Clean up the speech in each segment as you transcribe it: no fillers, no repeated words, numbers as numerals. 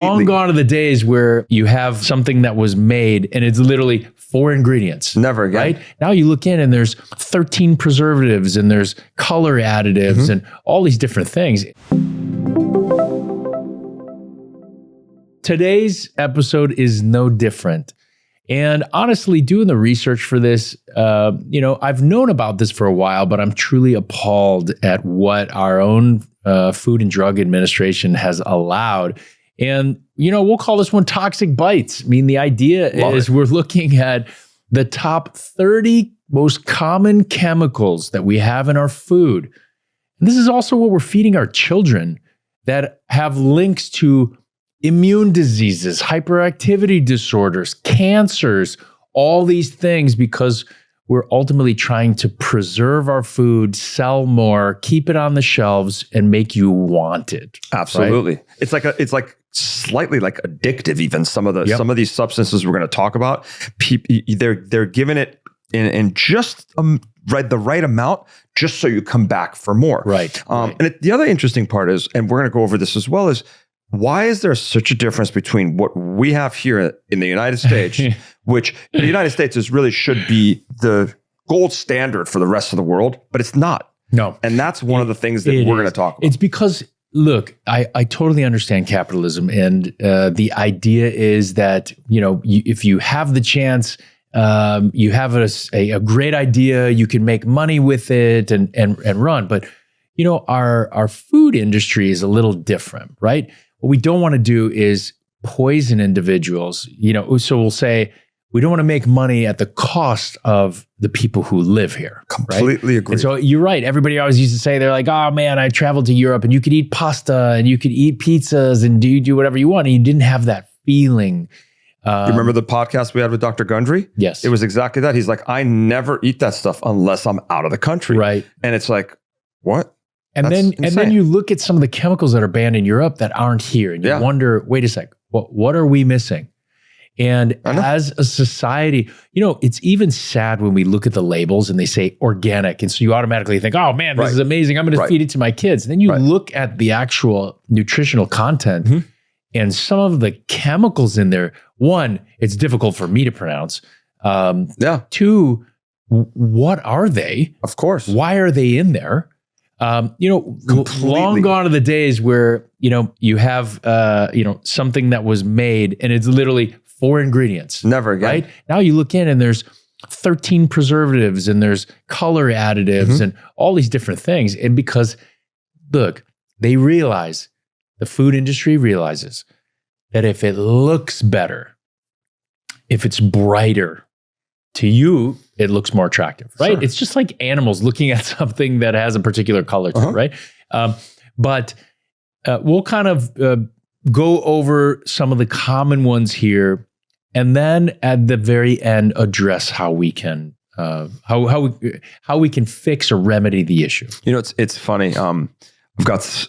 Long gone are the days where you have something that was made and it's literally 4 ingredients. Never again. Right? Now you look in and there's 13 preservatives and there's color additives and all these different things. Today's episode is no different. And honestly, doing the research for this, I've known about this for a while, but I'm truly appalled at what our own Food and Drug Administration has allowed. And, we'll call this one Toxic Bites. I mean, the idea is we're looking at the top 30 most common chemicals that we have in our food. And this is also what we're feeding our children that have links to immune diseases, hyperactivity disorders, cancers, all these things, because we're ultimately trying to preserve our food, sell more, keep it on the shelves, and make you want it. Absolutely. Right? It's like slightly like addictive, even some of these substances we're going to talk about. They're giving it in just the right amount, just so you come back for more. Right. And the other interesting part is, and we're going to go over this as well, is why is there such a difference between what we have here in the United States, which the United States should be the gold standard for the rest of the world, but it's not. No. And that's one of the things that we're going to talk about. It's because, look, I totally understand capitalism. And the idea is that, if you have the chance, you have a great idea, you can make money with it and run. But, our food industry is a little different, right? What we don't want to do is poison individuals, so we'll say we don't want to make money at the cost of the people who live here. Completely agree. And so you're right. Everybody always used to say, they're like, oh man, I traveled to Europe and you could eat pasta and you could eat pizzas and do whatever you want. And you didn't have that feeling. You remember the podcast we had with Dr. Gundry? Yes. It was exactly that. He's like, I never eat that stuff unless I'm out of the country. Right. And it's like, what? And then you look at some of the chemicals that are banned in Europe that aren't here, and you wonder, wait a sec, what are we missing? And as a society, it's even sad when we look at the labels and they say organic, and so you automatically think, oh man, this is amazing, I'm going to feed it to my kids. And then you look at the actual nutritional content, and some of the chemicals in there. One, it's difficult for me to pronounce. Two, what are they? Of course, why are they in there? Long gone are the days where, you have, something that was made and it's literally 4 ingredients. Never again. Right? Now you look in and there's 13 preservatives and there's color additives and all these different things. And because, look, the food industry realizes that if it looks better, if it's brighter, to you, it looks more attractive, right? Sure. It's just like animals looking at something that has a particular color to it, right? But we'll kind of go over some of the common ones here, and then at the very end, address how we can how we can fix or remedy the issue. It's funny. I've got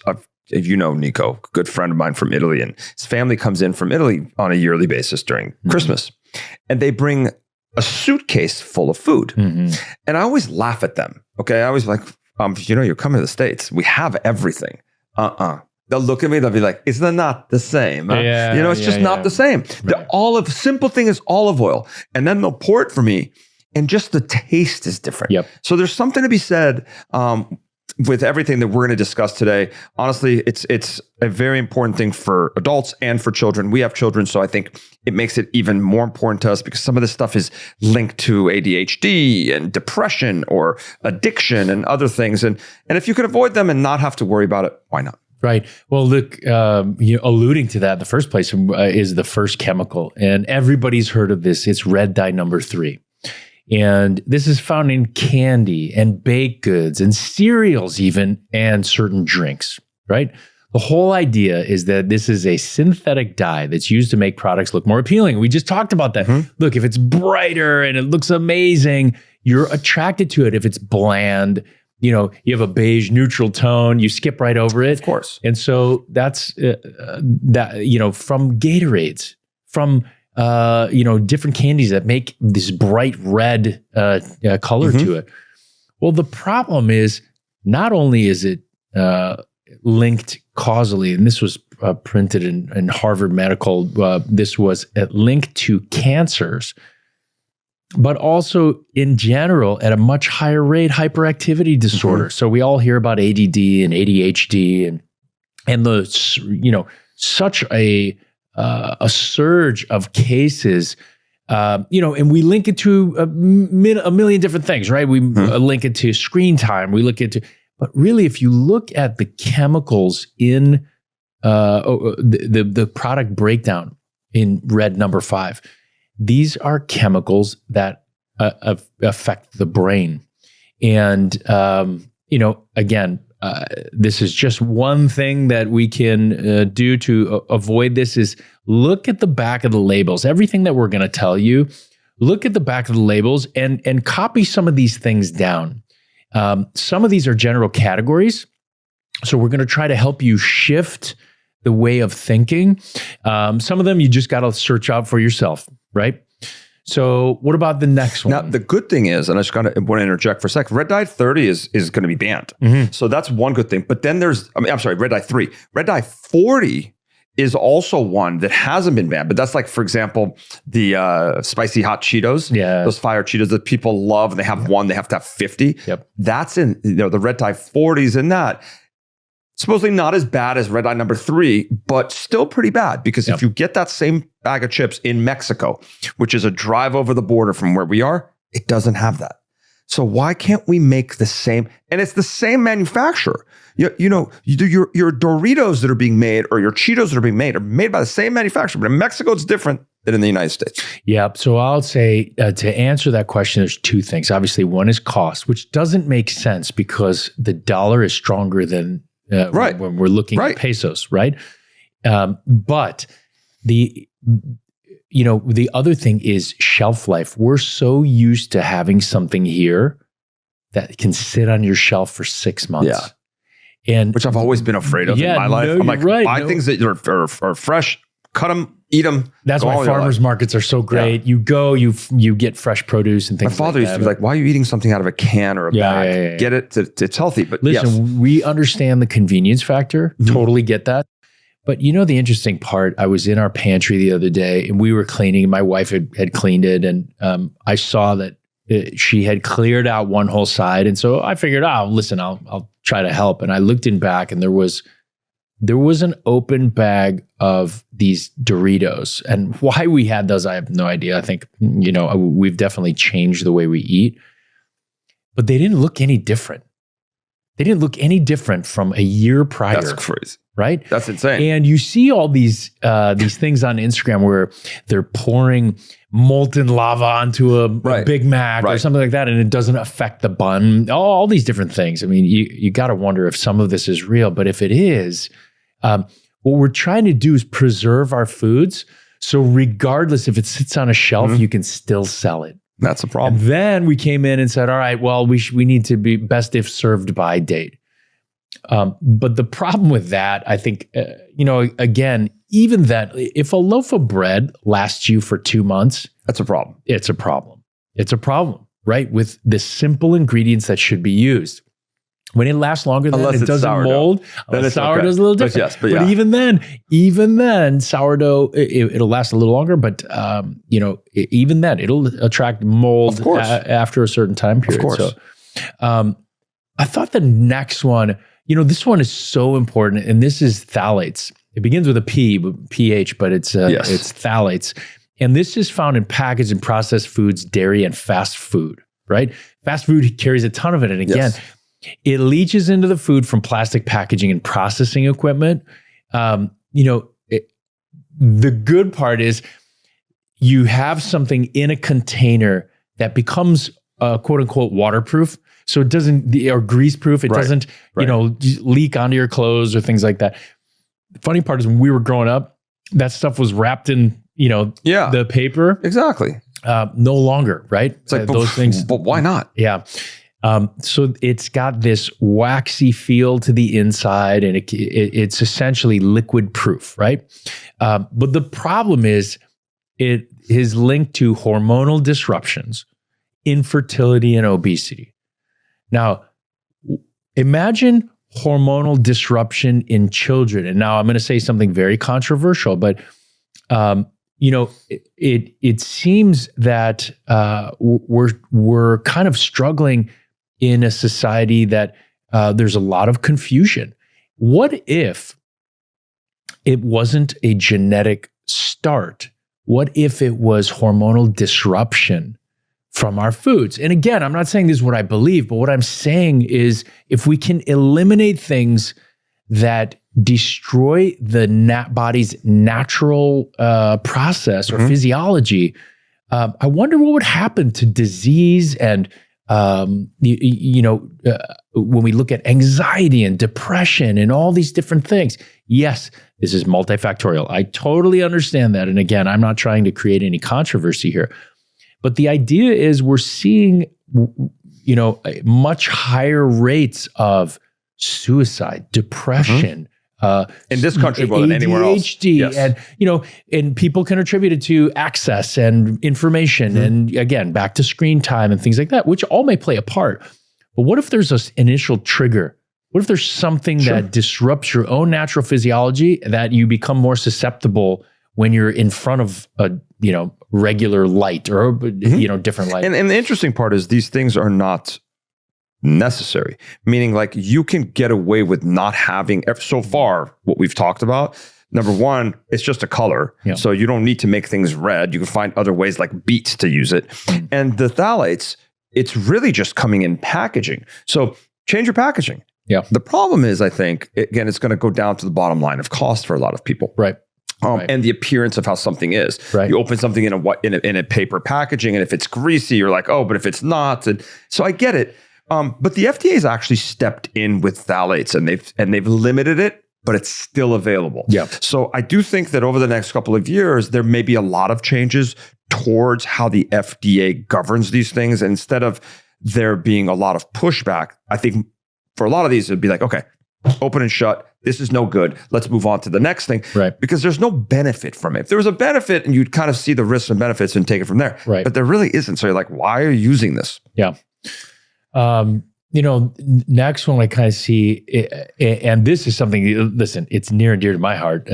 Nico, a good friend of mine from Italy, and his family comes in from Italy on a yearly basis during Christmas, and they bring a suitcase full of food. And I always laugh at them. Okay. I always like, you're coming to the States. We have everything. They'll look at me. They'll be like, it's not the same. Huh? It's just not the same. Right. Simple thing is olive oil. And then they'll pour it for me. And just the taste is different. Yep. So there's something to be said with everything that we're going to discuss today. Honestly, it's a very important thing for adults and for children. We have children, so I think it makes it even more important to us because some of this stuff is linked to ADHD and depression or addiction and other things. And if you can avoid them and not have to worry about it, why not? Right. Well, look, alluding to that, the first place is the first chemical, and everybody's heard of this. It's Red Dye No.3. And this is found in candy and baked goods and cereals even, and certain drinks, right? The whole idea is that this is a synthetic dye that's used to make products look more appealing. We just talked about that. Look, if it's brighter and it looks amazing, you're attracted to it. If it's bland, you have a beige neutral tone, you skip right over it. Of course. And so that's from Gatorades, from different candies that make this bright red color to it. Well, the problem is not only is it linked causally, and this was printed in Harvard Medical. This was linked to cancers, but also in general at a much higher rate, hyperactivity disorder. So we all hear about ADD and ADHD and the, such a surge of cases, and we link it to a million different things, right? We link it to screen time. We look into, but really, if you look at the chemicals in the product breakdown in Red No.5, these are chemicals that affect the brain. And, again, this is just one thing that we can do to avoid this is look at the back of the labels. Everything that we're going to tell you, look at the back of the labels and copy some of these things down. Some of these are general categories. So we're going to try to help you shift the way of thinking. Some of them you just got to search out for yourself, right? So what about the next one? Now, the good thing is, and I just want to interject for a second, Red Dye 30 is going to be banned. So that's one good thing. But then Red Dye 3. Red Dye 40 is also one that hasn't been banned. But that's like, for example, the spicy hot Cheetos. Yeah. Those fire Cheetos that people love. And they have one, they have to have 50. Yep. That's in, the Red Dye 40s in that. Supposedly not as bad as Red Dye No.3, but still pretty bad because if you get that same bag of chips in Mexico, which is a drive over the border from where we are, it doesn't have that. So why can't we make the same? And it's the same manufacturer. You do your Doritos that are being made or your Cheetos that are made by the same manufacturer, but in Mexico it's different than in the United States. Yeah. So I'll say to answer that question, there's two things. Obviously, one is cost, which doesn't make sense because the dollar is stronger than when we're looking at pesos, right? But the other thing is shelf life. We're so used to having something here that can sit on your shelf for 6 months. Yeah. And which I've always been afraid of in my life. I'm like, buy things that are fresh, cut them, eat them. That's why farmers markets are so great. You go, you get fresh produce and things like that. My father used to be like, why are you eating something out of a can or a bag? Get it, it's healthy. But listen, we understand the convenience factor. Totally get that. But the interesting part, I was in our pantry the other day and we were cleaning. My wife had cleaned it and I saw that she had cleared out one whole side. And so I figured, I'll try to help. And I looked in back and there was an open bag of these Doritos. And why we had those, I have no idea. I think, we've definitely changed the way we eat. But they didn't look any different. They didn't look any different from a year prior. That's crazy. Right? That's insane. And you see all these things on Instagram where they're pouring molten lava onto a Big Mac or something like that, and it doesn't affect the bun. All these different things. I mean, you got to wonder if some of this is real. But if it is, what we're trying to do is preserve our foods. So regardless if it sits on a shelf, you can still sell it. That's a problem. And then we came in and said, all right, well, we need to be best if served by date. But the problem with that, I think, again, even that, if a loaf of bread lasts you for 2 months, that's a problem. It's a problem. It's a problem, right? With the simple ingredients that should be used. When it lasts longer than that, it doesn't mold. Sourdough's a little different. But even then, sourdough, it'll last a little longer. But even then, it'll attract mold after a certain time period. Of course. So, I thought the next one, this one is so important, and this is phthalates. It begins with a P, pH, but it's phthalates. And this is found in packaged and processed foods, dairy, and fast food, right? Fast food carries a ton of it. And again, it leaches into the food from plastic packaging and processing equipment. The good part is you have something in a container that becomes quote unquote waterproof. So it doesn't, or grease proof. It doesn't, leak onto your clothes or things like that. The funny part is when we were growing up, that stuff was wrapped in, the paper. Exactly. No longer, right? It's like those things. But why not? Yeah. So it's got this waxy feel to the inside, and it's essentially liquid proof, right? But the problem is it is linked to hormonal disruptions, infertility, and obesity. Now, imagine hormonal disruption in children. And now I'm going to say something very controversial, but it seems that we're kind of struggling in a society that there's a lot of confusion. What if it wasn't a genetic start? What if it was hormonal disruption from our foods? And again, I'm not saying this is what I believe, but what I'm saying is if we can eliminate things that destroy the body's natural process or physiology, I wonder what would happen to disease and when we look at anxiety and depression and all these different things. Yes, this is multifactorial. I totally understand that. And again, I'm not trying to create any controversy here. But the idea is we're seeing, much higher rates of suicide, depression, in this country more than anywhere else. ADHD, yes. And people can attribute it to access and information, and again, back to screen time and things like that, which all may play a part. But what if there's an initial trigger? What if there's something that disrupts your own natural physiology that you become more susceptible when you're in front of a regular light or different light? And the interesting part is these things are not necessary, meaning like you can get away with not having, so far what we've talked about. Number one, it's just a color. Yeah. So you don't need to make things red. You can find other ways like beets to use it. And the phthalates, it's really just coming in packaging. So change your packaging. Yeah. The problem is, I think, again, it's going to go down to the bottom line of cost for a lot of people. Right. And the appearance of how something is. Right. You open something in a paper packaging, and if it's greasy, you're like, oh, but if it's not. And so I get it. But the FDA has actually stepped in with phthalates, and they've limited it, but it's still available. Yeah. So I do think that over the next couple of years, there may be a lot of changes towards how the FDA governs these things. And instead of there being a lot of pushback, I think for a lot of these, it'd be like, okay, open and shut. This is no good. Let's move on to the next thing. Right. Because there's no benefit from it. If there was a benefit, and you'd kind of see the risks and benefits and take it from there. Right. But there really isn't. So you're like, why are you using this? Yeah. Next one I kind of see, and this is something, listen, it's near and dear to my heart,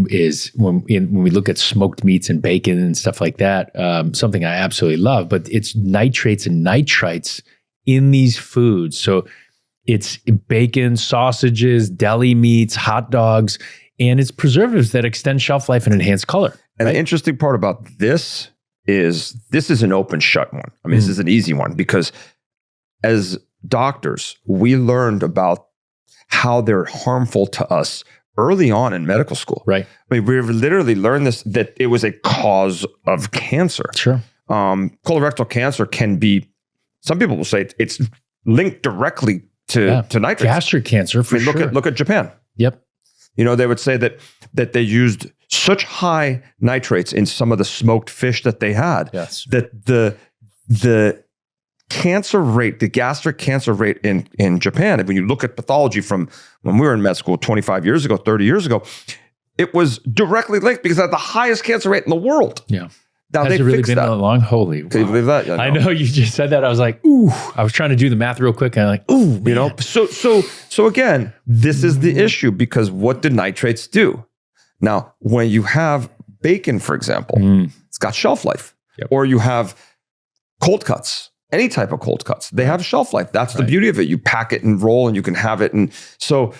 is when we look at smoked meats and bacon and stuff like that, something I absolutely love, but it's nitrates and nitrites in these foods. So it's bacon, sausages, deli meats, hot dogs, and it's preservatives that extend shelf life and enhance color. And the interesting part about this is an open shut one. I mean, this is an easy one because as doctors, we learned about how they're harmful to us early on in medical school. Right. I mean, we've literally learned this, that it was a cause of cancer. Sure. Colorectal cancer can be, some people will say it's linked directly to nitrates. Gastric cancer, for sure. Look at Japan. Yep. They would say that they used such high nitrates in some of the smoked fish that they had, that the cancer rate, the gastric cancer rate in Japan, and when you look at pathology from when we were in med school 25 years ago, 30 years ago, it was directly linked because it had the highest cancer rate in the world. Yeah. Now Has they it really fixed been that. that long? Holy, wow. Can you believe that? Yeah, I know you just said that. I was like, ooh, I was trying to do the math real quick. And I'm like, ooh, man. So again, this is the issue, because what do nitrates do? Now, when you have bacon, for example, it's got shelf life. Yep. Or you have cold cuts, any type of cold cuts, they have shelf life. That's the beauty of it. You pack it and roll and you can have it. And so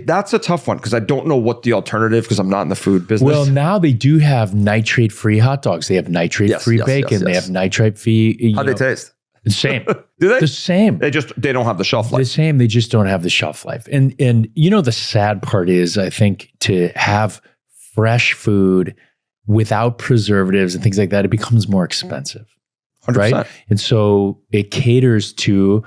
that's a tough one, because I don't know what the alternative, because I'm not in the food business. Well, now they do have nitrate-free hot dogs. They have nitrate-free bacon. They have nitrate-free. How do they taste? The same. Do they? The same. They don't have the shelf life. The same. They just don't have the shelf life. And the sad part is, I think, to have fresh food without preservatives and things like that, it becomes more expensive. 100%. Right? And so it caters to,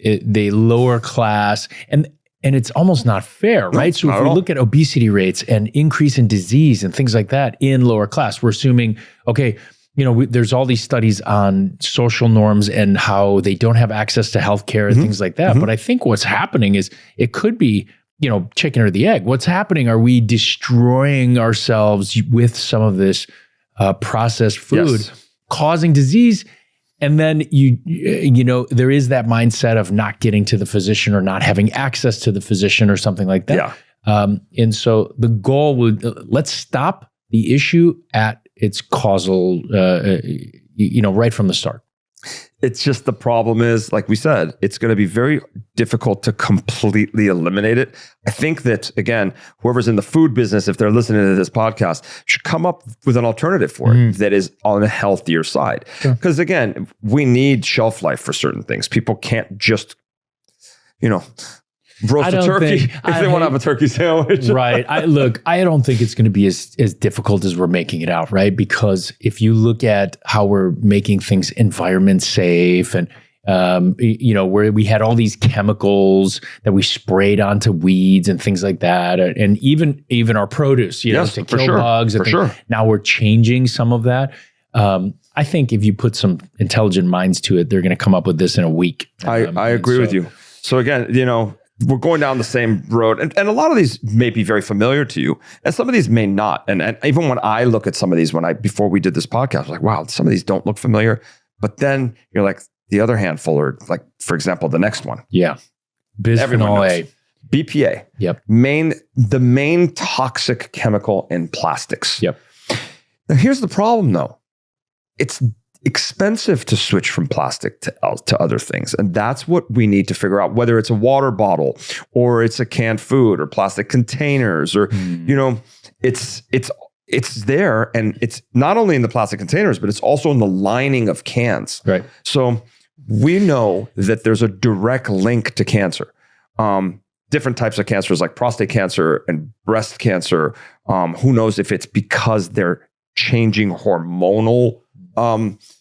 the lower class, and it's almost not fair, right? So if we look at obesity rates and increase in disease and things like that in lower class, we're assuming, okay, there's all these studies on social norms and how they don't have access to healthcare and things like that. But I think what's happening is it could be, chicken or the egg. What's happening? Are we destroying ourselves with some of this processed food, causing disease? And then you know, there is that mindset of not getting to the physician or not having access to the physician or something like that. Yeah. And so the goal would, let's stop the issue at its causal, you know, right from the start. It's just the problem is, like we said, it's going to be very difficult to completely eliminate it. I think that, again, whoever's in the food business, if they're listening to this podcast, should come up with an alternative for it that is on the healthier side. Because again, we need shelf life for certain things. People can't just, you know, roast a turkey if they want to have a turkey sandwich. Right. I don't think it's going to be as difficult as we're making it out, right? Because if you look at how we're making things environment safe and, you know, where we had all these chemicals that we sprayed onto weeds and things like that. And even our produce, you know, to kill bugs. Now we're changing some of that. I think if you put some intelligent minds to it, they're going to come up with this in a week. I agree with you. So again, you know, we're going down the same road. And a lot of these may be very familiar to you. And some of these may not. And even when I look at some of these, before we did this podcast, I was like, wow, some of these don't look familiar. But then you're like, the other handful are like, for example, the next one. Yeah. Bisphenol A. BPA. Yep. The main toxic chemical in plastics. Yep. Now here's the problem though. It's expensive to switch from plastic to other things. And that's what we need to figure out, whether it's a water bottle or it's a canned food or plastic containers or, you know, it's there. And it's not only in the plastic containers, but it's also in the lining of cans. Right. So we know that there's a direct link to cancer. Different types of cancers like prostate cancer and breast cancer. Who knows if it's because they're changing hormonal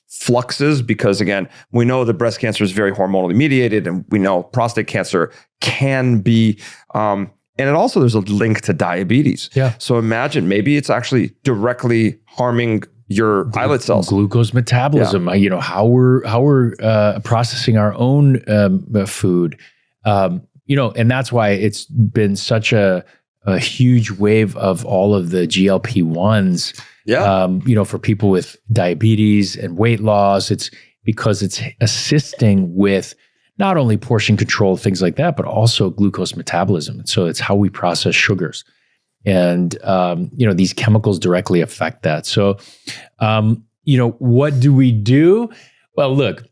fluxes, because again, we know that breast cancer is very hormonally mediated, and we know prostate cancer can be, and it also, there's a link to diabetes. Yeah. So imagine maybe it's actually directly harming your islet cells. Glucose metabolism, you know, how we're processing our own food, you know, and that's why it's been such a huge wave of all of the GLP-1s. Yeah. You know, for people with diabetes and weight loss, it's because it's assisting with not only portion control, things like that, but also glucose metabolism. And so it's how we process sugars. And, you know, these chemicals directly affect that. So, you know, what do we do? Well, look,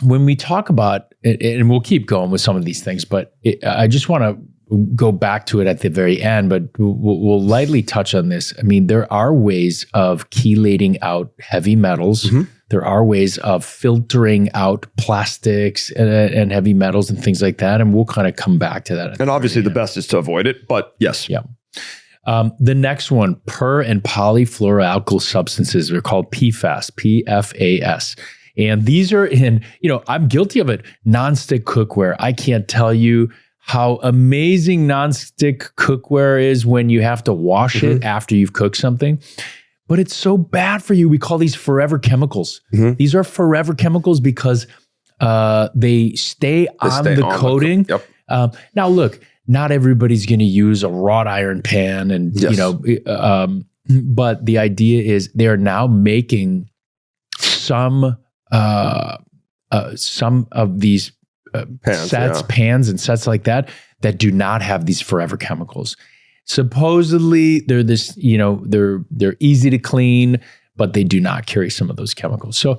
when we talk about, and we'll keep going with some of these things, but I just want to go back to it at the very end, but we'll lightly touch on this. I mean, there are ways of chelating out heavy metals. There are ways of filtering out plastics and heavy metals and things like that. And we'll kind of come back to that. And obviously the best is to avoid it, but yes. Yeah. The next one, per and polyfluoroalkyl substances, are called PFAS, PFAS. And these are in, you know, I'm guilty of it. Nonstick cookware. I can't tell you how amazing nonstick cookware is when you have to wash it after you've cooked something. But it's so bad for you. We call these forever chemicals. These are forever chemicals because they stay on the coating. Now, look, not everybody's going to use a wrought iron pan, and you know, but the idea is they are now making some of these pans and sets like that do not have these forever chemicals. Supposedly they're this, you know, they're easy to clean, but they do not carry some of those chemicals. So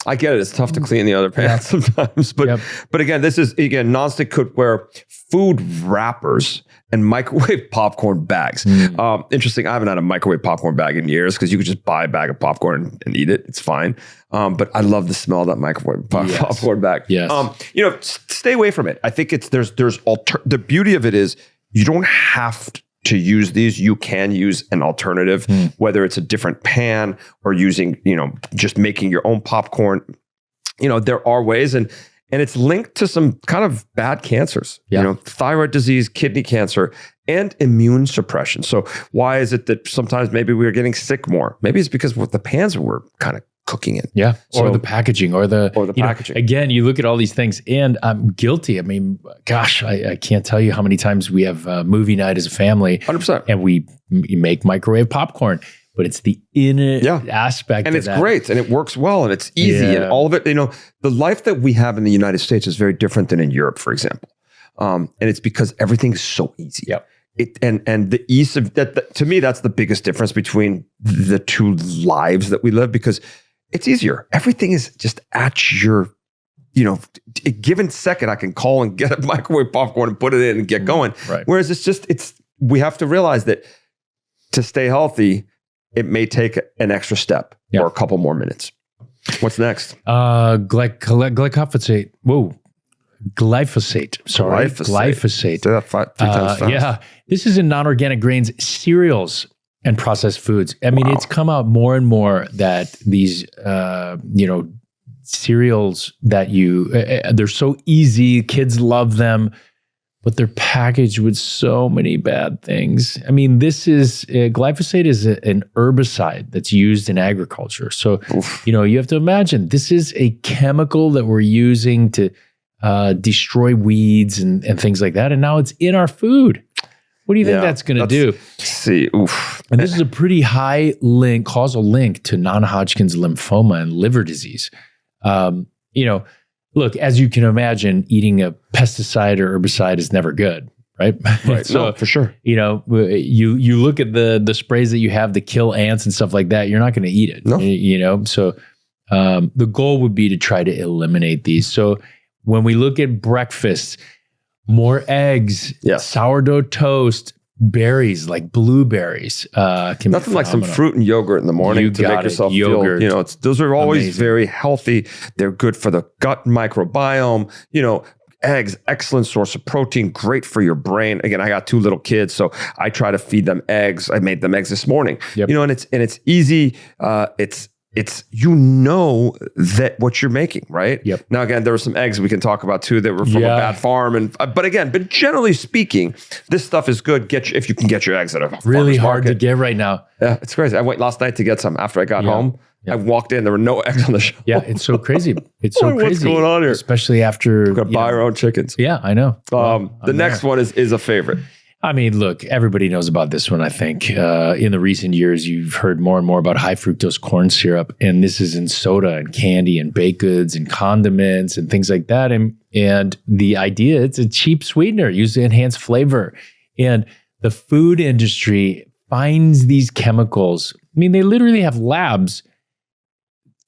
I get it. It's tough to clean the other pans sometimes, but again, this is nonstick cookware, food wrappers, and microwave popcorn bags. Interesting. I haven't had a microwave popcorn bag in years because you could just buy a bag of popcorn and eat it. It's fine. But I love the smell of that microwave popcorn bag. Yes. You know, stay away from it. I think the beauty of it is you don't have to use these. You can use an alternative, whether it's a different pan or using, you know, just making your own popcorn. You know, there are ways, and it's linked to some kind of bad cancers, you know, thyroid disease, kidney cancer, and immune suppression. So why is it that sometimes maybe we're getting sick more? Maybe it's because what the pans were kind of cooking in. Yeah. Or the packaging or the packaging. Know, again, you look at all these things, and I'm guilty. I mean, gosh, I can't tell you how many times we have movie night as a family. 100%. And we make microwave popcorn. but it's the inner aspect and of it's that. great and it works well and it's easy and all of it. You know, the life that we have in the United States is very different than in Europe, for example. And it's because everything is so easy. Yep. And the ease of that, to me, that's the biggest difference between the two lives that we live, because it's easier. Everything is just at your, you know, a given second. I can call and get a microwave popcorn and put it in and get going. Right. Whereas we have to realize that to stay healthy, it may take an extra step or a couple more minutes. What's next? Glyphosate. Whoa. Glyphosate. Sorry. Glyphosate. Say that three times fast. Yeah. This is in non-organic grains, cereals, and processed foods. I mean, it's come out more and more that these, cereals that they're so easy. Kids love them, but they're packaged with so many bad things. I mean, glyphosate is an herbicide that's used in agriculture. So, you have to imagine this is a chemical that we're using to destroy weeds and things like that. And now it's in our food. What do you think that's going to do? And this is a pretty high causal link to non-Hodgkin's lymphoma and liver disease. Look, as you can imagine, eating a pesticide or herbicide is never good, right? Right. So, no, for sure. You look at the sprays that you have to kill ants and stuff like that, you're not going to eat it. No. So the goal would be to try to eliminate these. So when we look at breakfast, more eggs, sourdough toast, berries like blueberries. Nothing like some fruit and yogurt in the morning to make yourself feel, those are always very healthy. They're good for the gut microbiome. Eggs, excellent source of protein, great for your brain. Again, I got 2 little kids, so I try to feed them eggs. I made them eggs this morning. Yep. And it's easy. It's that what you're making, right? Yep. Now, again, there were some eggs we can talk about too that were from a bad farm, but generally speaking, this stuff is good. If you can get your eggs at a really hard market. to get right now. Yeah, it's crazy. I went last night to get some after I got home. I walked in, there were no eggs on the shelf. Yeah, it's so crazy. It's so crazy. What's going on here? Especially after we're gonna buy our own chickens. Yeah, I know. The next one is a favorite. I mean, look, everybody knows about this one, I think. In the recent years, you've heard more and more about high fructose corn syrup, and this is in soda and candy and baked goods and condiments and things like that. And the idea, it's a cheap sweetener used to enhance flavor. And the food industry finds these chemicals. I mean, they literally have labs.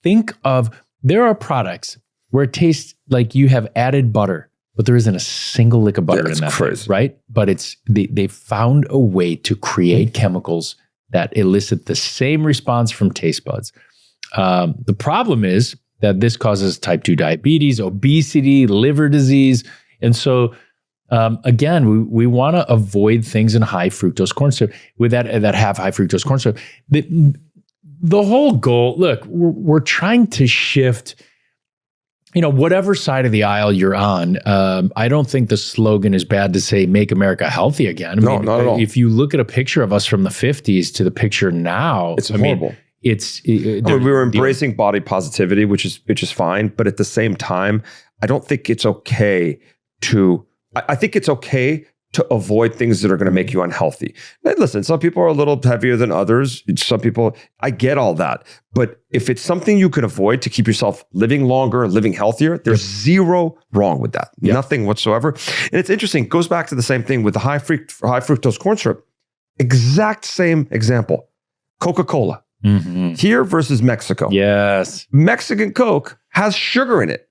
There are products where it tastes like you have added butter, but there isn't a single lick of butter in that thing, right? But they found a way to create chemicals that elicit the same response from taste buds. The problem is that this causes type 2 diabetes, obesity, liver disease. And so, again, we want to avoid things in high fructose corn syrup that have high fructose corn syrup. The whole goal, look, we're trying to shift, whatever side of the aisle you're on. I don't think the slogan is bad to say, make America healthy again. I mean, not at all. If you look at a picture of us from the 50s to the picture now, it's horrible. We were embracing body positivity, which is fine. But at the same time, I don't think it's okay I think it's okay to avoid things that are going to make you unhealthy. Now, listen, some people are a little heavier than others. Some people, I get all that. But if it's something you can avoid to keep yourself living longer, living healthier, there's zero wrong with that. Nothing whatsoever. And it's interesting. It goes back to the same thing with the high fructose corn syrup. Exact same example. Coca-Cola. Mm-hmm. Here versus Mexico. Yes. Mexican Coke has sugar in it.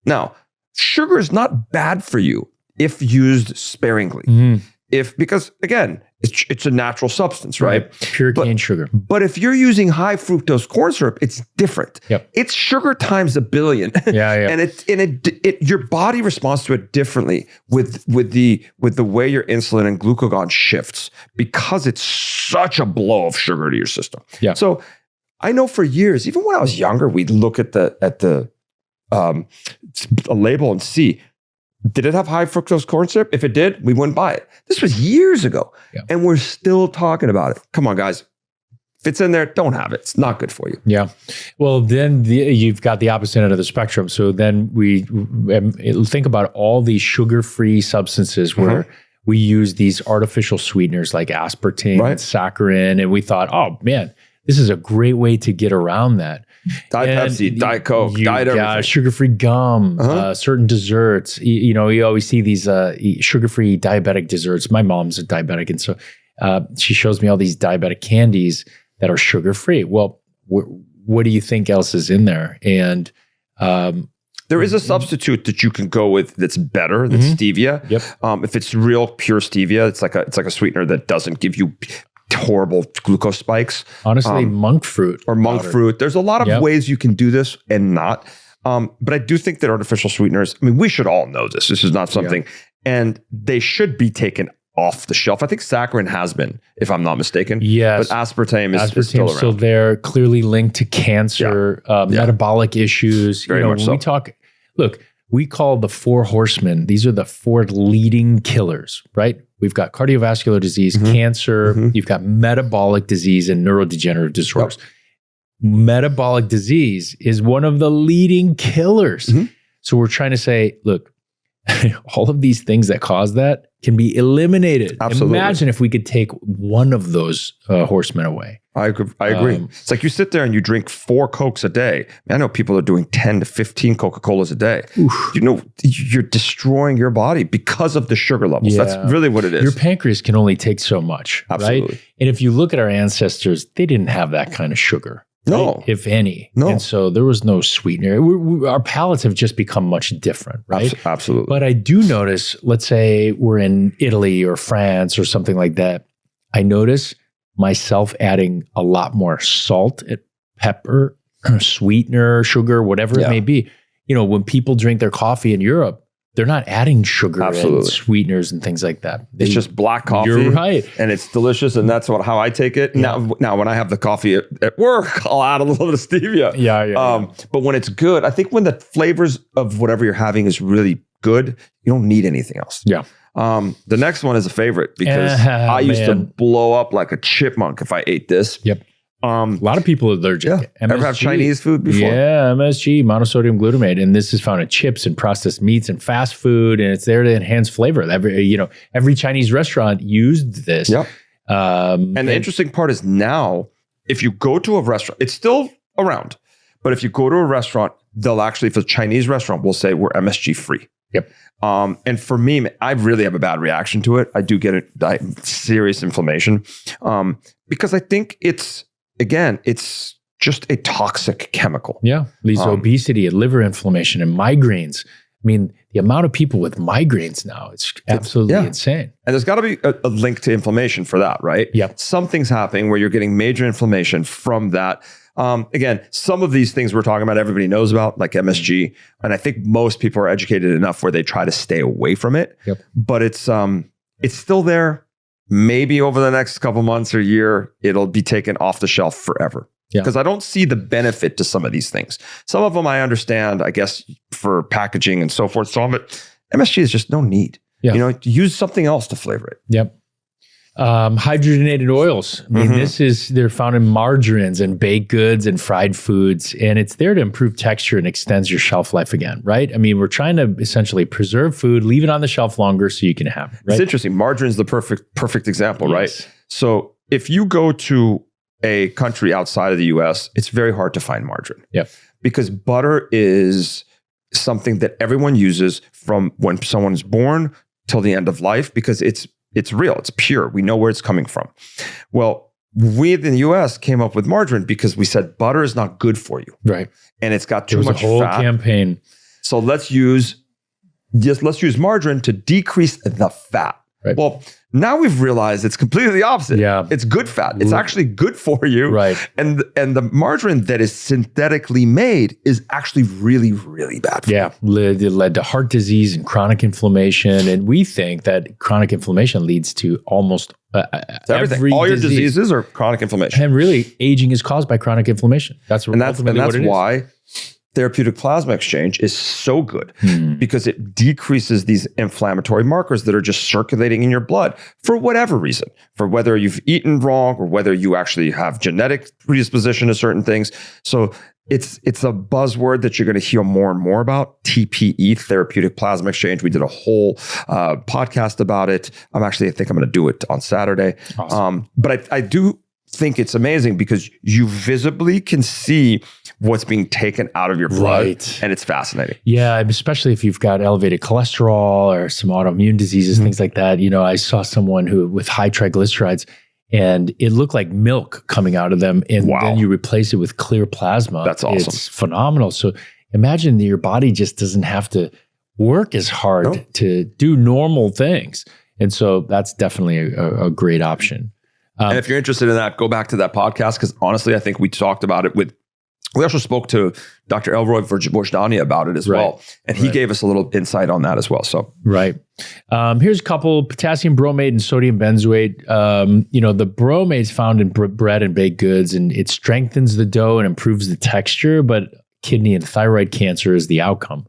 Now, sugar is not bad for you if used sparingly. Mm-hmm. Because again, it's a natural substance, right? Pure cane sugar. But if you're using high fructose corn syrup, it's different. Yep. It's sugar times a billion. Yeah. And your body responds to it differently with the way your insulin and glucagon shifts, because it's such a blow of sugar to your system. Yeah. So I know for years, even when I was younger, we'd look at the label and see, did it have high fructose corn syrup? If it did, we wouldn't buy it. This was years ago. Yeah. And we're still talking about it. Come on, guys. If it's in there, don't have it. It's not good for you. Yeah. Well, then you've got the opposite end of the spectrum. So then we think about all these sugar-free substances where we use these artificial sweeteners like aspartame and saccharin. And we thought, oh, man, this is a great way to get around that. Diet Pepsi, Diet Coke, Diet everything. Sugar-free gum, certain desserts. You always see these sugar-free diabetic desserts. My mom's a diabetic, and so she shows me all these diabetic candies that are sugar-free. Well, what do you think else is in there? And there is a substitute that you can go with that's better than stevia. Yep. If it's real pure stevia, it's like a sweetener that doesn't give you horrible glucose spikes. Honestly, monk fruit or monk fruit. There's a lot of ways you can do this and not. But I do think that artificial sweeteners, I mean, we should all know this. This is not something, and they should be taken off the shelf. I think saccharin has been, if I'm not mistaken. Yes. But aspartame is still around. Still there, clearly linked to cancer, metabolic issues. Very much so. We talk, look, we call the 4 horsemen. These are the 4 leading killers, right? We've got cardiovascular disease, cancer, you've got metabolic disease and neurodegenerative disorders. Metabolic disease is one of the leading killers. So we're trying to say, look, all of these things that cause that can be eliminated. Absolutely. Imagine if we could take one of those horsemen away. I agree. It's like you sit there and you drink 4 Cokes a day. I know people are doing 10 to 15 Coca-Colas a day. Oof. You're destroying your body because of the sugar levels. Yeah. That's really what it is. Your pancreas can only take so much, Absolutely. Right? And if you look at our ancestors, they didn't have that kind of sugar. No. Right? If any. No. And so there was no sweetener. Our palates have just become much different, right? Absolutely. But I do notice, let's say we're in Italy or France or something like that. I notice myself adding a lot more salt, pepper, sweetener, sugar, whatever it may be. When people drink their coffee in Europe, they're not adding sugar and sweeteners and things like that. It's just black coffee. You're right. And it's delicious, and that's how I take it. Yeah. Now, when I have the coffee at work, I'll add a little bit of stevia. Yeah. But when it's good, I think when the flavors of whatever you're having is really good, you don't need anything else. Yeah. The next one is a favorite because I used to blow up like a chipmunk if I ate this. Yep. A lot of people are allergic. Yeah. Ever have Chinese food before? Yeah, MSG, monosodium glutamate, and this is found in chips and processed meats and fast food, and it's there to enhance flavor. Every Chinese restaurant used this. Yep. And the interesting part is now, if you go to a restaurant, it's still around, but if you go to a restaurant, they'll actually, if it's a Chinese restaurant, will say we're MSG free. Yep. And for me, I really have a bad reaction to it. I do get serious inflammation because I think it's just a toxic chemical. Yeah. Leads to obesity and liver inflammation and migraines. I mean, the amount of people with migraines now, it's absolutely insane. And there's got to be a link to inflammation for that, right? Yeah. Something's happening where you're getting major inflammation from that. Again, some of these things we're talking about, everybody knows about, like MSG. And I think most people are educated enough where they try to stay away from it. Yep. But it's still there. Maybe over the next couple months or year, it'll be taken off the shelf forever. Yeah. Because I don't see the benefit to some of these things. Some of them I understand, I guess, for packaging and so forth. Some of it, MSG is just no need. Yeah. Use something else to flavor it. Yep. Hydrogenated oils. I mean, they're found in margarines and baked goods and fried foods, and it's there to improve texture and extends your shelf life again, right? I mean, we're trying to essentially preserve food, leave it on the shelf longer so you can have it, right? It's interesting. Margarine is the perfect example, right? So if you go to a country outside of the US, it's very hard to find margarine. Yep. Because butter is something that everyone uses from when someone is born till the end of life because it's real, it's pure. We know where it's coming from. Well, we in the US came up with margarine because we said butter is not good for you. Right. And it's got too much fat. There was a whole campaign. So let's use margarine to decrease the fat. Right. Well, now we've realized it's completely the opposite. Yeah. It's good fat. It's actually good for you. Right. And the margarine that is synthetically made is actually really, really bad for you. It led to heart disease and chronic inflammation. And we think that chronic inflammation leads to almost everything. All your diseases are chronic inflammation. And really, aging is caused by chronic inflammation. That's why therapeutic plasma exchange is so good because it decreases these inflammatory markers that are just circulating in your blood for whatever reason, for whether you've eaten wrong or whether you actually have genetic predisposition to certain things. So it's a buzzword that you're going to hear more and more about, TPE, therapeutic plasma exchange. We did a whole podcast about it. I think I'm going to do it on Saturday. Awesome. But I do think it's amazing because you visibly can see what's being taken out of your blood, and it's fascinating. Yeah, especially if you've got elevated cholesterol or some autoimmune diseases, things like that. I saw someone who with high triglycerides, and it looked like milk coming out of them, and then you replace it with clear plasma. That's awesome. It's phenomenal. So imagine that your body just doesn't have to work as hard to do normal things. And so that's definitely a great option. And if you're interested in that, go back to that podcast, because honestly, I think we talked about it we also spoke to Dr. Elroy Vojdani about it as well. And he gave us a little insight on that as well. So here's a couple: potassium bromate and sodium benzoate. The bromate is found in bread and baked goods, and it strengthens the dough and improves the texture, but kidney and thyroid cancer is the outcome.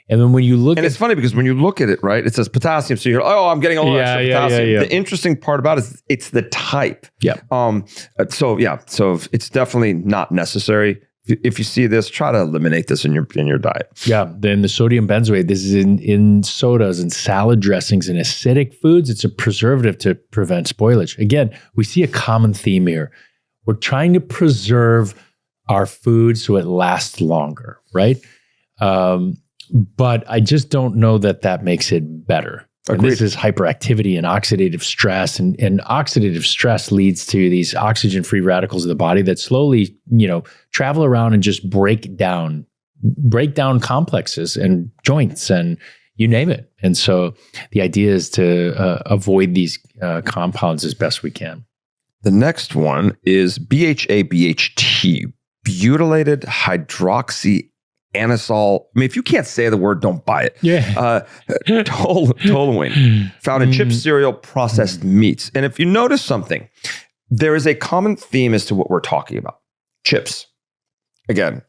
And then when you look it's funny because when you look at it, right, it says potassium. So you're, I'm getting a little extra potassium. Yeah. The interesting part about it is it's the type. Yeah. So it's definitely not necessary. If you see this, try to eliminate this in your diet. Yeah. Then the sodium benzoate, this is in sodas and salad dressings and acidic foods. It's a preservative to prevent spoilage. Again, we see a common theme here. We're trying to preserve our food so it lasts longer, right? But I just don't know that makes it better. And this is hyperactivity and oxidative stress. And oxidative stress leads to these oxygen-free radicals of the body that slowly, travel around and just break down complexes and joints and you name it. And so the idea is to avoid these compounds as best we can. The next one is BHA-BHT, butylated hydroxy anisole. I mean, if you can't say the word, don't buy it. Yeah. Toluene, found in chips, cereal, processed meats. And if you notice something, there is a common theme as to what we're talking about. Chips. Again,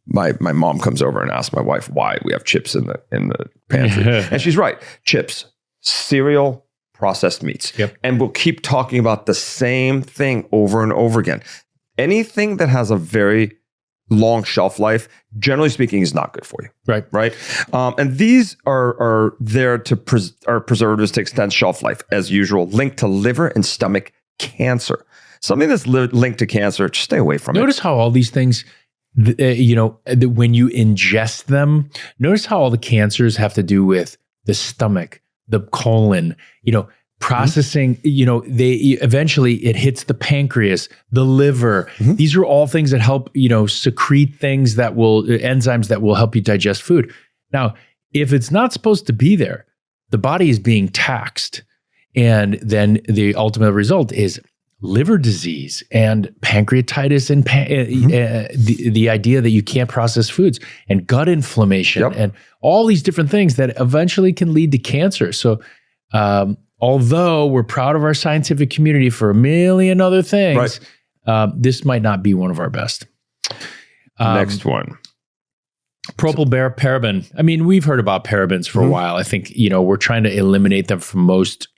my mom comes over and asks my wife why we have chips in the pantry. And she's right. Chips, cereal, processed meats. Yep. And we'll keep talking about the same thing over and over again. Anything that has a very long shelf life, generally speaking, is not good for you. Right. And these are there to are preservatives to extend shelf life, as usual, linked to liver and stomach cancer. Something that's linked to cancer, just stay away from it. Notice how all these things, when you ingest them, notice how all the cancers have to do with the stomach, the colon, processing, they eventually it hits the pancreas, the liver. These are all things that help, secrete things that will enzymes that will help you digest food. Now, if it's not supposed to be there, the body is being taxed. And then the ultimate result is liver disease and pancreatitis and the idea that you can't process foods and gut inflammation and all these different things that eventually can lead to cancer. So, although we're proud of our scientific community for a million other things, this might not be one of our best. Next one. Propylparaben. I mean, we've heard about parabens for a while. I think, we're trying to eliminate them from most,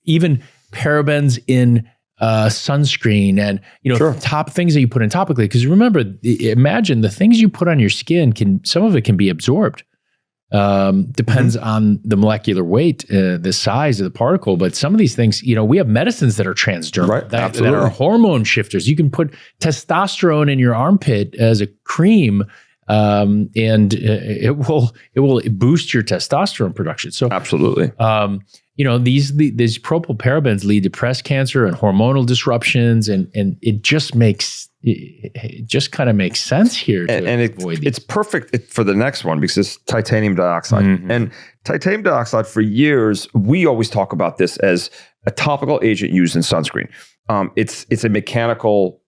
even parabens in sunscreen and, top things that you put in topically. Because remember, imagine the things you put on your skin some of it can be absorbed. Depends on the molecular weight, the size of the particle. But some of these things, we have medicines that are transdermal, that are hormone shifters. You can put testosterone in your armpit as a cream, and it will boost your testosterone production. So absolutely. These propylparabens lead to breast cancer and hormonal disruptions, and it just kind of makes sense here to avoid these. It's perfect for the next one because it's titanium dioxide. And titanium dioxide, for years, we always talk about this as a topical agent used in sunscreen. It's a mechanical,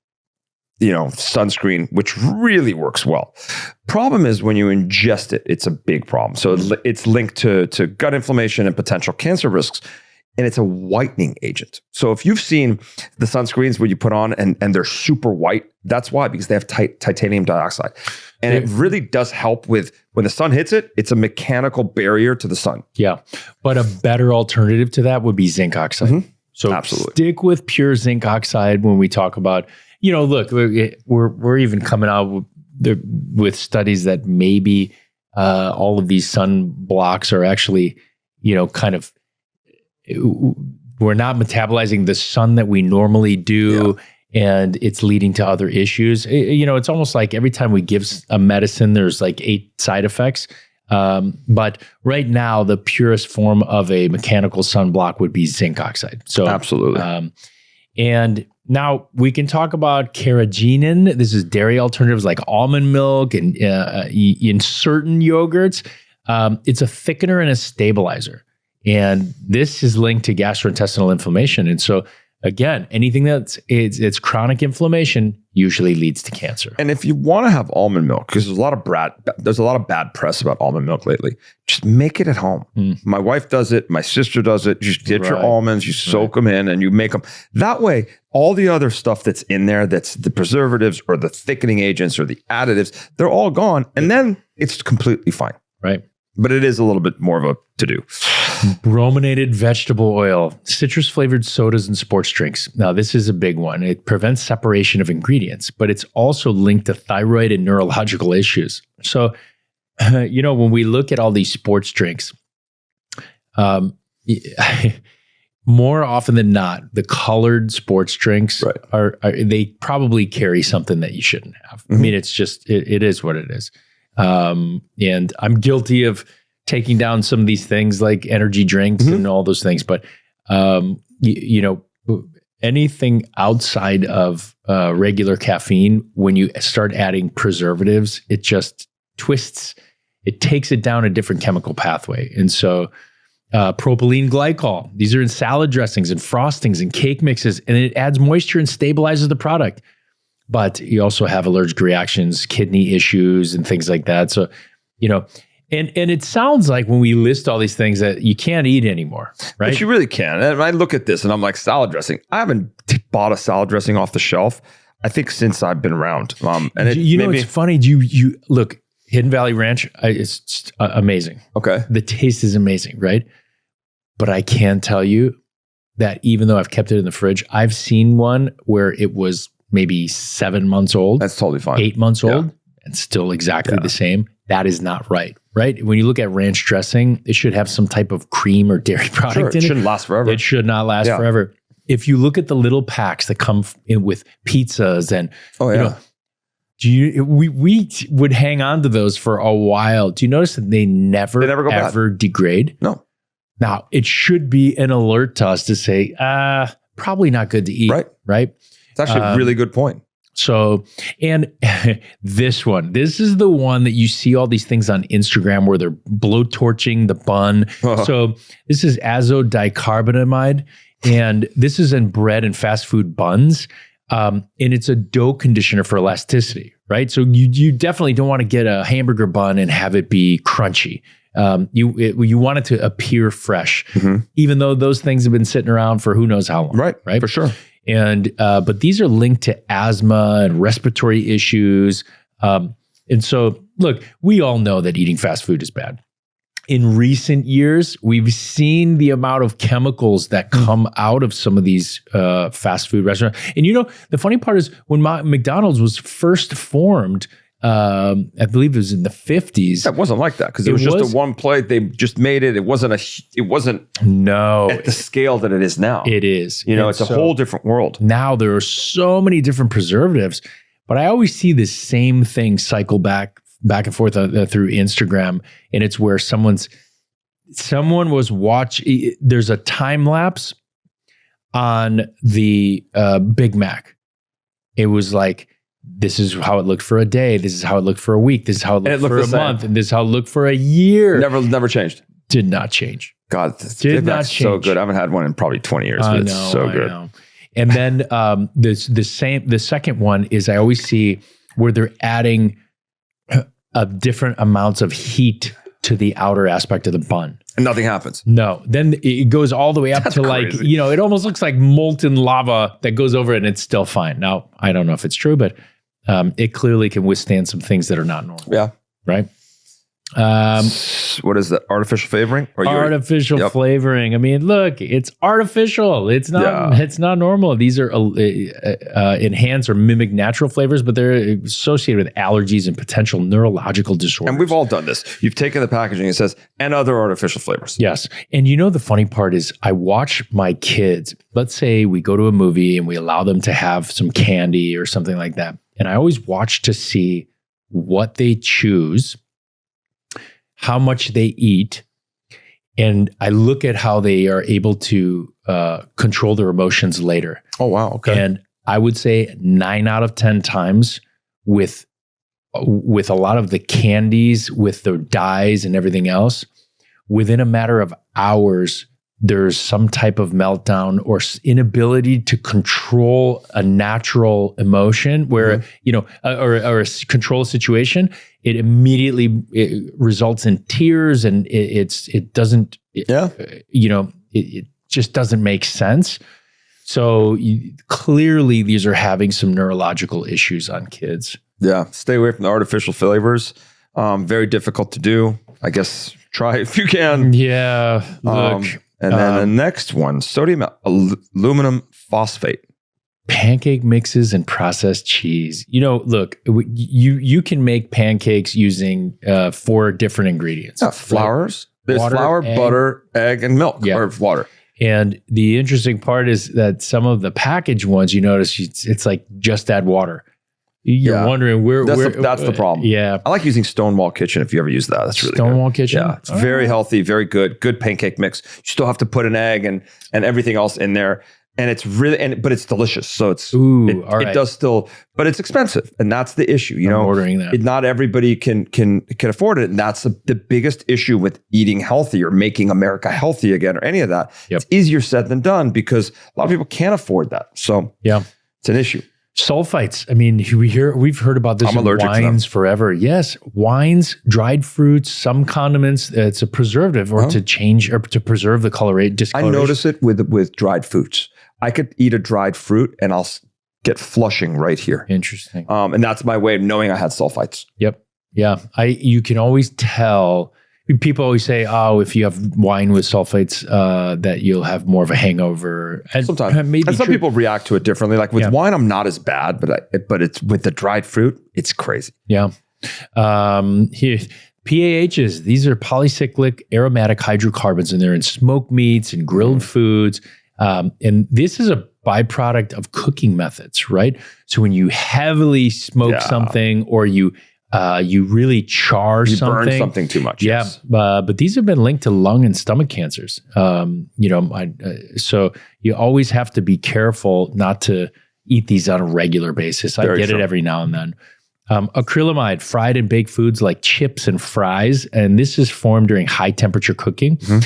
sunscreen, which really works well. Problem is when you ingest it, it's a big problem. So it's linked to gut inflammation and potential cancer risks. And it's a whitening agent. So if you've seen the sunscreens where you put on and they're super white, that's why, because they have titanium dioxide. And it really does help with when the sun hits it, it's a mechanical barrier to the sun. Yeah. But a better alternative to that would be zinc oxide. So absolutely stick with pure zinc oxide when we talk about, look, we're even coming out with studies that maybe all of these sun blocks are actually, kind of, we're not metabolizing the sun that we normally do. And it's leading to other issues. It's almost like every time we give a medicine, there's like 8 side effects. But right now, the purest form of a mechanical sunblock would be zinc oxide. So absolutely. And now we can talk about carrageenan. This is dairy alternatives like almond milk and in certain yogurts. It's a thickener and a stabilizer. And this is linked to gastrointestinal inflammation. And so again, anything it's chronic inflammation usually leads to cancer. And if you want to have almond milk, because there's a lot of bad press about almond milk lately, just make it at home. My wife does it. My sister does it. You get your almonds, you soak them in, and you make them. That way, all the other stuff that's in there, that's the preservatives or the thickening agents or the additives, they're all gone. And then it's completely fine. Right. But it is a little bit more of a to-do. Brominated vegetable oil, citrus flavored sodas and sports drinks. Now, this is a big one. It prevents separation of ingredients, but it's also linked to thyroid and neurological issues. So, when we look at all these sports drinks, more often than not, the colored sports drinks they probably carry something that you shouldn't have. I mean, it's just, it is what it is. And I'm guilty of taking down some of these things like energy drinks and all those things. But, anything outside of regular caffeine, when you start adding preservatives, it just twists, it takes it down a different chemical pathway. And so propylene glycol, these are in salad dressings and frostings and cake mixes, and it adds moisture and stabilizes the product. But you also have allergic reactions, kidney issues, and things like that. So, and it sounds like when we list all these things that you can't eat anymore, right? But you really can. And I look at this and I'm like, salad dressing. I haven't bought a salad dressing off the shelf, I think, since I've been around. And it's funny. You look, Hidden Valley Ranch, it's amazing. Okay. The taste is amazing, right? But I can tell you that even though I've kept it in the fridge, I've seen one where it was maybe 7 months old. That's totally fine. 8 months old and still exactly the same. That is not right? When you look at ranch dressing, it should have some type of cream or dairy product in it. It shouldn't last forever. It should not last forever. If you look at the little packs that come in with pizzas and, we would hang on to those for a while. Do you notice that they never go ever degrade? No. Now, it should be an alert to us to say, probably not good to eat. Right? It's actually a really good point. So, and this is the one that you see all these things on Instagram where they're blowtorching the bun. So this is Azodicarbonamide, and this is in bread and fast food buns. And it's a dough conditioner for elasticity, right? So you definitely don't want to get a hamburger bun and have it be crunchy. You want it to appear fresh, even though those things have been sitting around for who knows how long. Right? For sure. And but these are linked to asthma and respiratory issues. And so, look, we all know that eating fast food is bad. In recent years, we've seen the amount of chemicals that come out of some of these fast food restaurants. And the funny part is when McDonald's was first formed, I believe it was in the 50s. That wasn't like that because it was just a one plate. They just made it. It wasn't at the scale that it is now. It is. It's a whole different world. Now there are so many different preservatives, but I always see the same thing cycle back and forth through Instagram. And it's where someone was watching, there's a time lapse on the Big Mac. It was like, this is how it looked for a day. This is how it looked for a week. This is how it looked for a month. And this is how it looked for a year. Never changed. Did not change. God, that's so good. I haven't had one in probably 20 years, but it's so good. I know. And then the second one is I always see where they're adding different amounts of heat to the outer aspect of the bun. And nothing happens. No. Then it goes all the way up to crazy. It almost looks like molten lava that goes over it and it's still fine. Now, I don't know if it's true, but it clearly can withstand some things that are not normal. Yeah. Right? What is that? Artificial flavoring? Artificial flavoring. I mean, look, it's artificial. It's not. It's not normal. These are enhanced or mimic natural flavors, but they're associated with allergies and potential neurological disorders. And we've all done this. You've taken the packaging. It says and other artificial flavors. Yes. And you know the funny part is, I watch my kids. Let's say we go to a movie and we allow them to have some candy or something like that, and I always watch to see what they choose, how much they eat, and I look at how they are able to control their emotions later. Oh, wow. Okay. And I would say 9 out of 10 times with a lot of the candies, with the dyes and everything else, within a matter of hours, there's some type of meltdown or inability to control a natural emotion where, or control a situation. It immediately results in tears, and it just doesn't make sense. So clearly these are having some neurological issues on kids. Yeah. Stay away from the artificial flavors. Very difficult to do. I guess try it if you can. Yeah. Look. And then the next one, sodium aluminum phosphate. Pancake mixes and processed cheese. Look, you can make pancakes using 4 different ingredients. Flours. Right? There's water, flour, butter, egg, and milk, or water. And the interesting part is that some of the packaged ones, you notice it's like just add water. You're wondering where that's the problem. Yeah. I like using Stonewall Kitchen if you ever use that. That's really Stonewall good. Kitchen? Yeah. It's very healthy, very good. Good pancake mix. You still have to put an egg and everything else in there. And it's really, but it's delicious. So it does still, but it's expensive. And that's the issue. I'm ordering that. Not everybody can afford it. And that's the biggest issue with eating healthy or making America healthy again or any of that. Yep. It's easier said than done because a lot of people can't afford that. So it's an issue. Sulfites. I mean, we've heard about this in wines forever. Yes, wines, dried fruits, some condiments. It's a preservative or to change or to preserve the discoloration. I notice it with dried fruits. I could eat a dried fruit and I'll get flushing right here. Interesting. And that's my way of knowing I had sulfites. Yep. Yeah. You can always tell. People always say, "Oh, if you have wine with sulfates, that you'll have more of a hangover." And sometimes, and some people react to it differently. Like with wine, I'm not as bad, but it's with the dried fruit, it's crazy. Yeah. Here, PAHs. These are polycyclic aromatic hydrocarbons, and they're in smoked meats and grilled foods. And this is a byproduct of cooking methods, right? So when you heavily smoke something, or you really char something. Burn something too much. Yeah. Yes. But these have been linked to lung and stomach cancers. So you always have to be careful not to eat these on a regular basis. I get it every now and then. Acrylamide, fried and baked foods like chips and fries. And this is formed during high temperature cooking. Mm-hmm.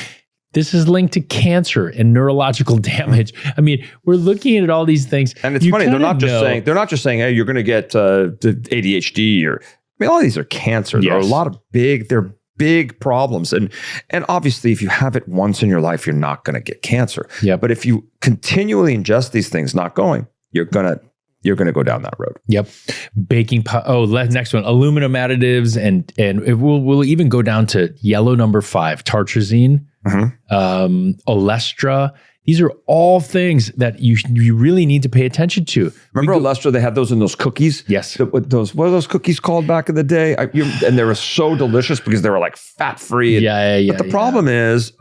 This is linked to cancer and neurological damage. I mean, we're looking at all these things. And it's funny, they're not just saying, hey, you're going to get ADHD or, all of these are cancer. Yes. There are a lot of big problems. And obviously, if you have it once in your life, you're not going to get cancer. Yep. But if you continually ingest these things, you're going to go down that road. Yep. Next one, aluminum additives. And we'll even go down to yellow number 5, tartrazine, Olestra. These are all things that you really need to pay attention to. Remember Olestra? They had those in those cookies. Yes. What are those cookies called back in the day? And they were so delicious because they were like fat free. But the problem is,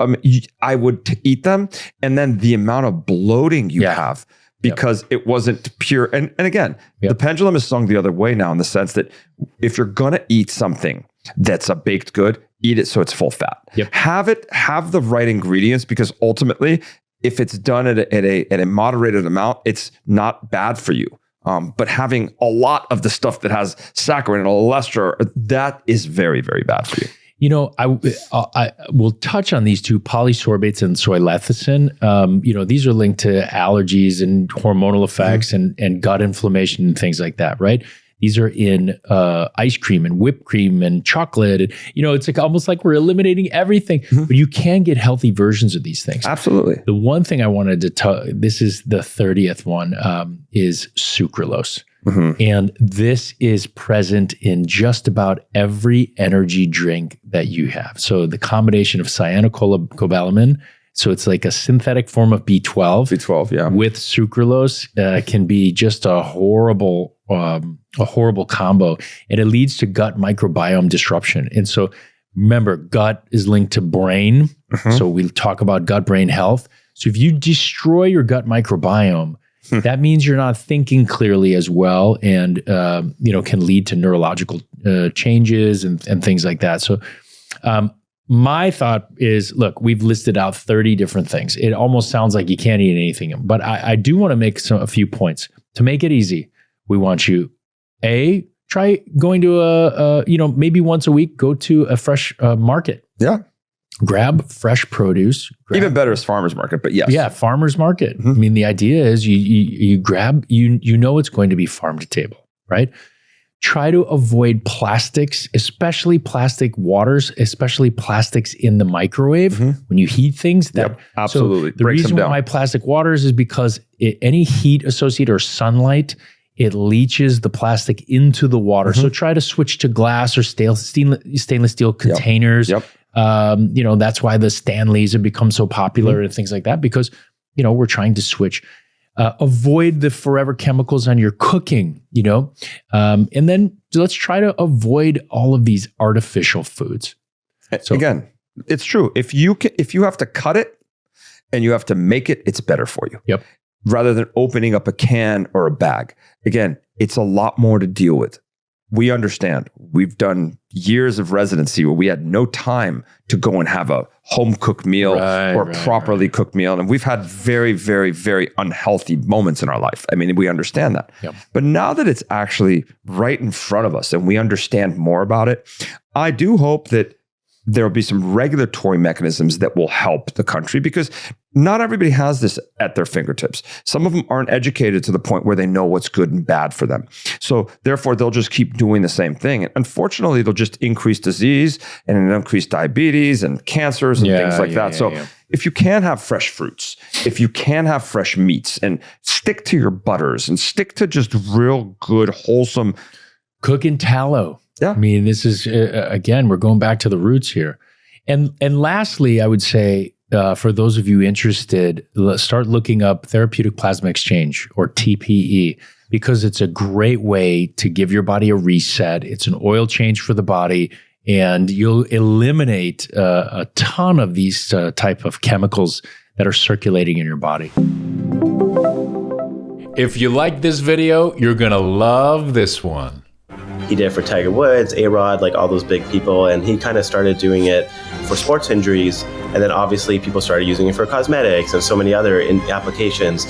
I would eat them, and then the amount of bloating you have because it wasn't pure. And again, the pendulum is swung the other way now in the sense that if you're gonna eat something that's a baked good, eat it so it's full fat. Yep. Have the right ingredients, because ultimately, if it's done at a moderated amount, it's not bad for you. But having a lot of the stuff that has saccharin and olestra, that is very, very bad for you. I will touch on these two, polysorbates and soy lecithin. These are linked to allergies and hormonal effects and gut inflammation and things like that, right? These are in ice cream and whipped cream and chocolate. And, it's like almost like we're eliminating everything, but you can get healthy versions of these things. Absolutely. The one thing I wanted to tell, this is the 30th one, is sucralose. And this is present in just about every energy drink that you have. So the combination of cyanocobalamin, so it's like a synthetic form of B12. B12, yeah. With sucralose can be just a horrible combo. And it leads to gut microbiome disruption. And so remember, gut is linked to brain. So we talk about gut-brain health. So if you destroy your gut microbiome, that means you're not thinking clearly as well, and can lead to neurological changes and things like that. So my thought is, look, we've listed out 30 different things. It almost sounds like you can't eat anything, but I do want to make a few points. To make it easy, we want you, try going to maybe once a week, go to a fresh market. Yeah. Grab fresh produce. Even better is farmer's market, but yes. Yeah, farmer's market. I mean, the idea is you grab, you know it's going to be farm to table, right? Try to avoid plastics, especially plastic waters, especially plastics in the microwave. When you heat things, absolutely. So the reason why plastic waters is because any heat associated or sunlight, it leaches the plastic into the water. So try to switch to glass or stainless steel containers. That's why the Stanleys have become so popular and things like that, because, we're trying to switch. Avoid the forever chemicals on your cooking, and then let's try to avoid all of these artificial foods. So again, it's true. If you have to cut it and you have to make it, it's better for you. Yep. Rather than opening up a can or a bag. Again, it's a lot more to deal with. We understand. We've done years of residency where we had no time to go and have a home cooked meal or properly cooked meal. And we've had very, very, very unhealthy moments in our life. I mean, we understand that. Yep. But now that it's actually right in front of us and we understand more about it, I do hope that there'll be some regulatory mechanisms that will help the country, because not everybody has this at their fingertips. Some of them aren't educated to the point where they know what's good and bad for them. So therefore, they'll just keep doing the same thing. And unfortunately, they'll just increase disease and increase diabetes and cancers and things like that. So if you can have fresh fruits, if you can have fresh meats, and stick to your butters and stick to just real good, wholesome. Cook in tallow. Yeah. I mean, this is, again, we're going back to the roots here. And lastly, I would say, for those of you interested, start looking up therapeutic plasma exchange, or TPE, because it's a great way to give your body a reset. It's an oil change for the body, and you'll eliminate a ton of these type of chemicals that are circulating in your body. If you like this video, you're going to love this one. He did it for Tiger Woods, A-Rod, like all those big people. And he kind of started doing it for sports injuries. And then obviously people started using it for cosmetics and so many other applications.